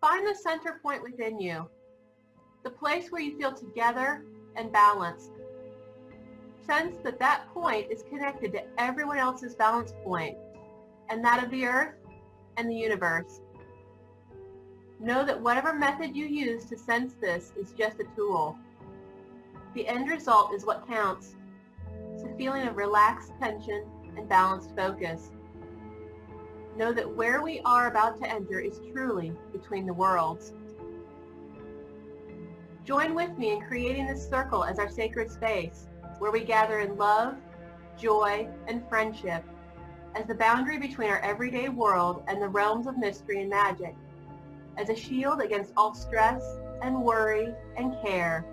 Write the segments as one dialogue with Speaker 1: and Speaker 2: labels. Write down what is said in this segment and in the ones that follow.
Speaker 1: Find the center point within you, the place where you feel together and balanced. Sense that that point is connected to everyone else's balance point, and that of the earth and the universe. Know that whatever method you use to sense this is just a tool. The end result is what counts. It's a feeling of relaxed tension and balanced focus. Know that where we are about to enter is truly between the worlds. Join with me in creating this circle as our sacred space, where we gather in love, joy, and friendship as the boundary between our everyday world and the realms of mystery and magic, as a shield against all stress and worry and care,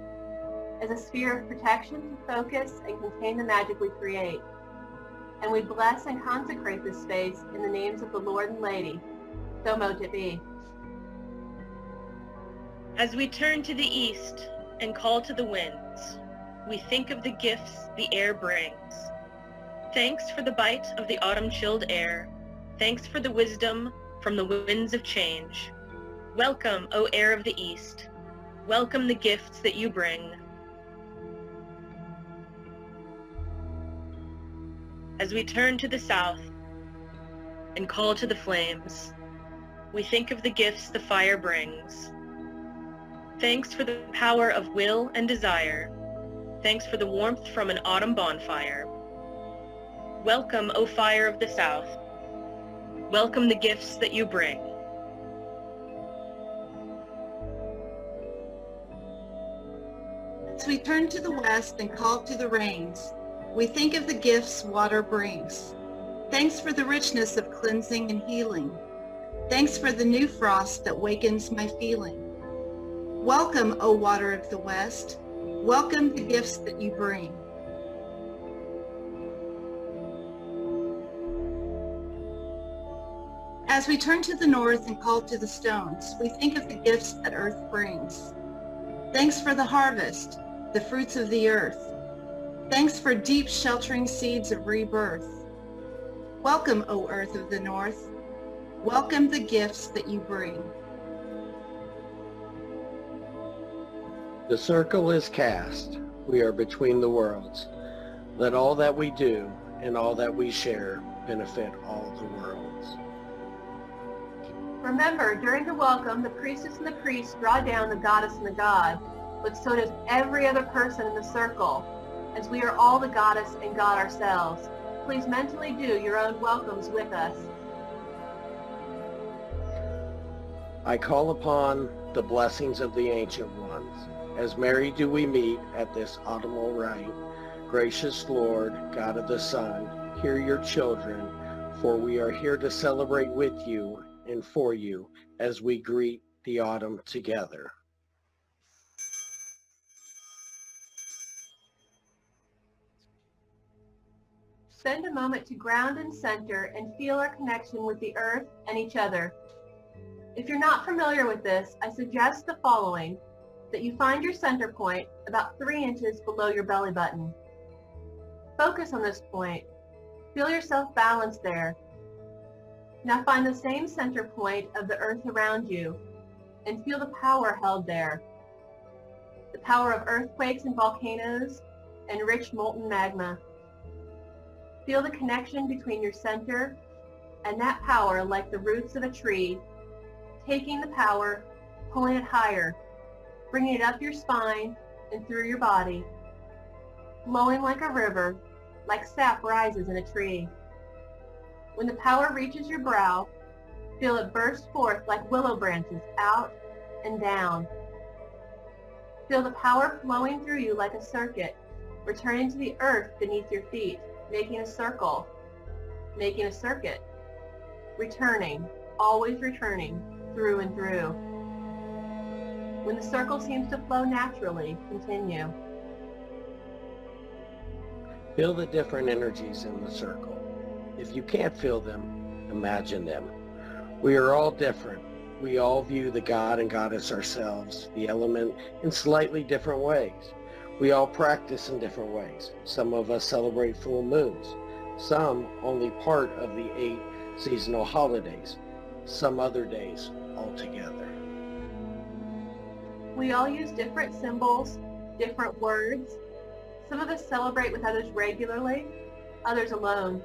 Speaker 1: as a sphere of protection to focus and contain the magic we create. And we bless and consecrate this space in the names of the Lord and Lady. So mote it be.
Speaker 2: As we turn to the east and call to the winds, we think of the gifts the air brings. Thanks for the bite of the autumn-chilled air. Thanks for the wisdom from the winds of change. Welcome, O air of the east. Welcome the gifts that you bring. As we turn to the south and call to the flames, we think of the gifts the fire brings. Thanks for the power of will and desire. Thanks for the warmth from an autumn bonfire. Welcome, O fire of the south. Welcome the gifts that you bring.
Speaker 3: As we turn to the west and call to the rains, we think of the gifts water brings. Thanks for the richness of cleansing and healing. Thanks for the new frost that wakens my feeling. Welcome, O water of the west. Welcome the gifts that you bring. As we turn to the north and call to the stones, we think of the gifts that earth brings. Thanks for the harvest, the fruits of the earth. Thanks for deep sheltering seeds of rebirth. Welcome, O earth of the north. Welcome the gifts that you bring.
Speaker 4: The circle is cast. We are between the worlds. Let all that we do and all that we share benefit all the worlds.
Speaker 1: Remember, during the welcome, the priestess and the priest draw down the goddess and the god, but so does every other person in the circle, as we are all the goddess and god ourselves. Please mentally do your own welcomes with us.
Speaker 4: I call upon the blessings of the ancient ones. As Mary do we meet at this autumnal rite. Gracious Lord, God of the sun, hear your children, for we are here to celebrate with you and for you as we greet the autumn together.
Speaker 1: Spend a moment to ground and center and feel our connection with the earth and each other. If you're not familiar with this, I suggest the following: that you find your center point about 3 inches below your belly button. Focus on this point. Feel yourself balanced there. Now find the same center point of the earth around you and feel the power held there. The power of earthquakes and volcanoes and rich molten magma. Feel the connection between your center and that power, like the roots of a tree, taking the power, pulling it higher, bringing it up your spine and through your body, flowing like a river, like sap rises in a tree. When the power reaches your brow, feel it burst forth like willow branches out and down. Feel the power flowing through you like a circuit, returning to the earth beneath your feet, making a circle, making a circuit, returning, always returning, through and through. When the circle seems to flow naturally, continue.
Speaker 4: Feel the different energies in the circle. If you can't feel them, imagine them. We are all different. We all view the god and goddess ourselves, the element, in slightly different ways. We all practice in different ways. Some of us celebrate full moons. Some only part of the 8 seasonal holidays. Some other days altogether.
Speaker 1: We all use different symbols, different words. Some of us celebrate with others regularly, others alone.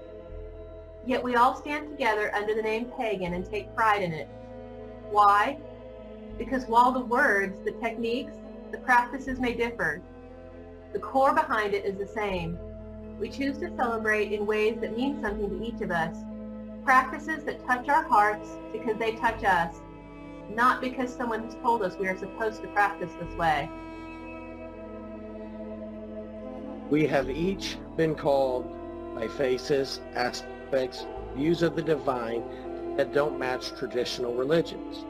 Speaker 1: Yet we all stand together under the name Pagan and take pride in it. Why? Because while the words, the techniques, the practices may differ, the core behind it is the same. We choose to celebrate in ways that mean something to each of us. Practices that touch our hearts because they touch us, not because someone has told us we are supposed to practice this way.
Speaker 4: We have each been called by faces, aspects, views of the divine that don't match traditional religions.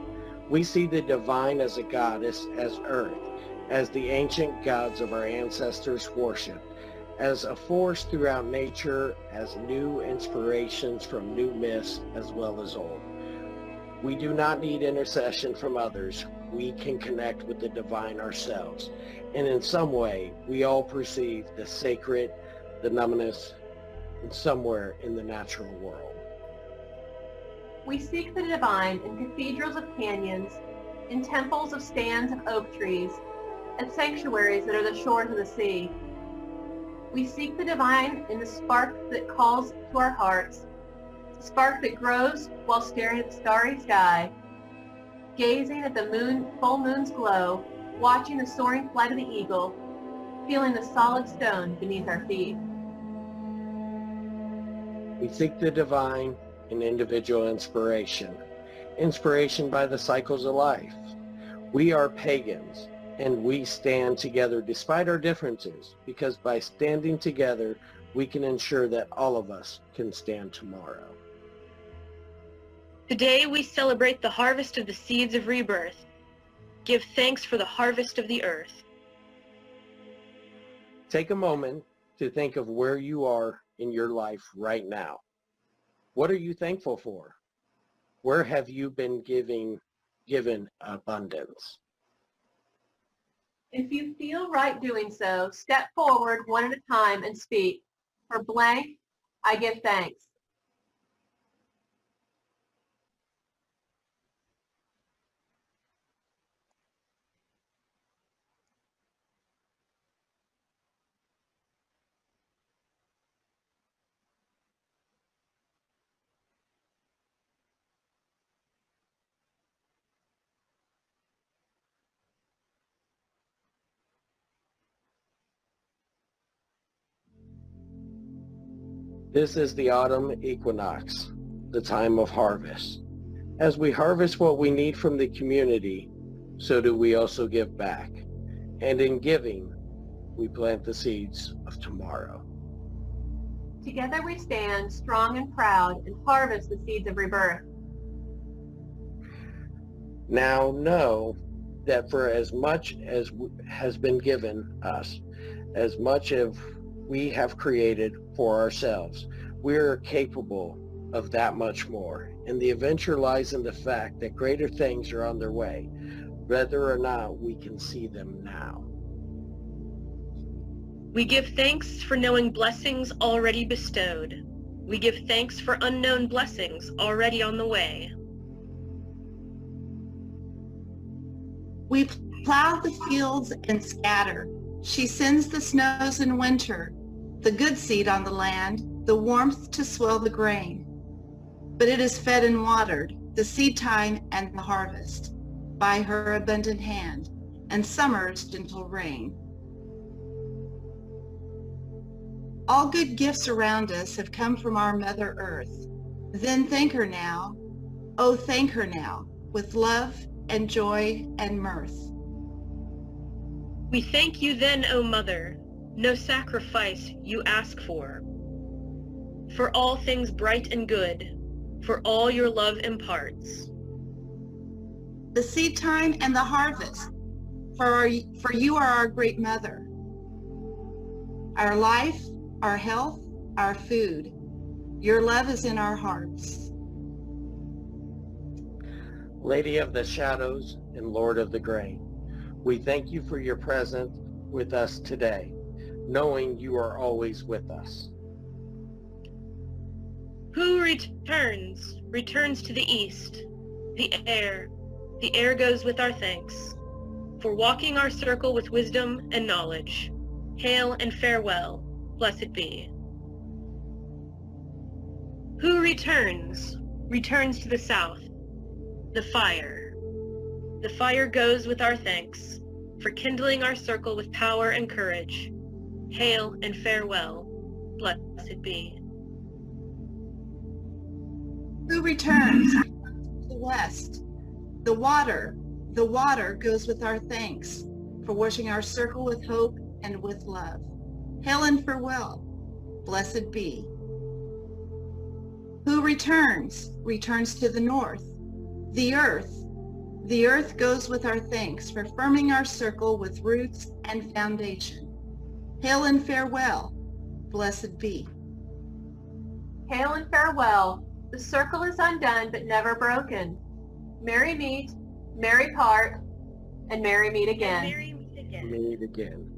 Speaker 4: We see the divine as a goddess, as earth, as the ancient gods of our ancestors worshiped, as a force throughout nature, as new inspirations from new myths as well as old. We do not need intercession from others. We can connect with the divine ourselves. And in some way, we all perceive the sacred, the numinous, and somewhere in the natural world.
Speaker 1: We seek the divine in cathedrals of canyons, in temples of stands of oak trees, and sanctuaries that are the shores of the sea. We seek the divine in the spark that calls to our hearts, the spark that grows while staring at the starry sky, gazing at the full moon's glow, watching the soaring flight of the eagle, feeling the solid stone beneath our feet.
Speaker 4: We seek the divine in individual inspiration, inspiration by the cycles of life. We are pagans, and we stand together despite our differences, because by standing together, we can ensure that all of us can stand tomorrow.
Speaker 2: Today we celebrate the harvest of the seeds of rebirth. Give thanks for the harvest of the earth.
Speaker 4: Take a moment to think of where you are in your life right now. What are you thankful for? Where have you been given abundance?
Speaker 1: If you feel right doing so, step forward one at a time and speak. For blank, I give thanks.
Speaker 4: This is the autumn equinox, the time of harvest. As we harvest what we need from the community, so do we also give back. And in giving, we plant the seeds of tomorrow.
Speaker 1: Together we stand strong and proud and harvest the seeds of rebirth.
Speaker 4: Now know that for as much as has been given us, as much as we have created for ourselves, we are capable of that much more. And the adventure lies in the fact that greater things are on their way, whether or not we can see them now.
Speaker 2: We give thanks for knowing blessings already bestowed. We give thanks for unknown blessings already on the way.
Speaker 3: We plow the fields and scatter. She sends the snows in winter, the good seed on the land, the warmth to swell the grain. But it is fed and watered, the seed time and the harvest, by her abundant hand, and summer's gentle rain. All good gifts around us have come from our Mother Earth. Then thank her now, oh thank her now, with love and joy and mirth.
Speaker 2: We thank you then, O Mother, no sacrifice you ask for all things bright and good, for all your love imparts.
Speaker 3: The seed time and the harvest, for you are our great Mother. Our life, our health, our food, your love is in our hearts.
Speaker 4: Lady of the shadows and Lord of the grain, we thank you for your presence with us today, knowing you are always with us.
Speaker 2: Who returns to the east, the air goes with our thanks. for walking our circle with wisdom and knowledge. Hail and farewell, blessed be. Who returns? Returns to the south. The fire. The fire goes with our thanks for kindling our circle with power and courage. Hail and farewell, blessed be.
Speaker 3: Who returns? To the west. The water goes with our thanks for washing our circle with hope and with love. Hail and farewell, blessed be. Who returns? Returns to the north. The earth goes with our thanks for firming our circle with roots and foundation. Hail and farewell, blessed be.
Speaker 1: Hail and farewell. The circle is undone but never broken. Merry meet, merry part, and merry meet again.
Speaker 2: Merry meet again.
Speaker 4: Meet again.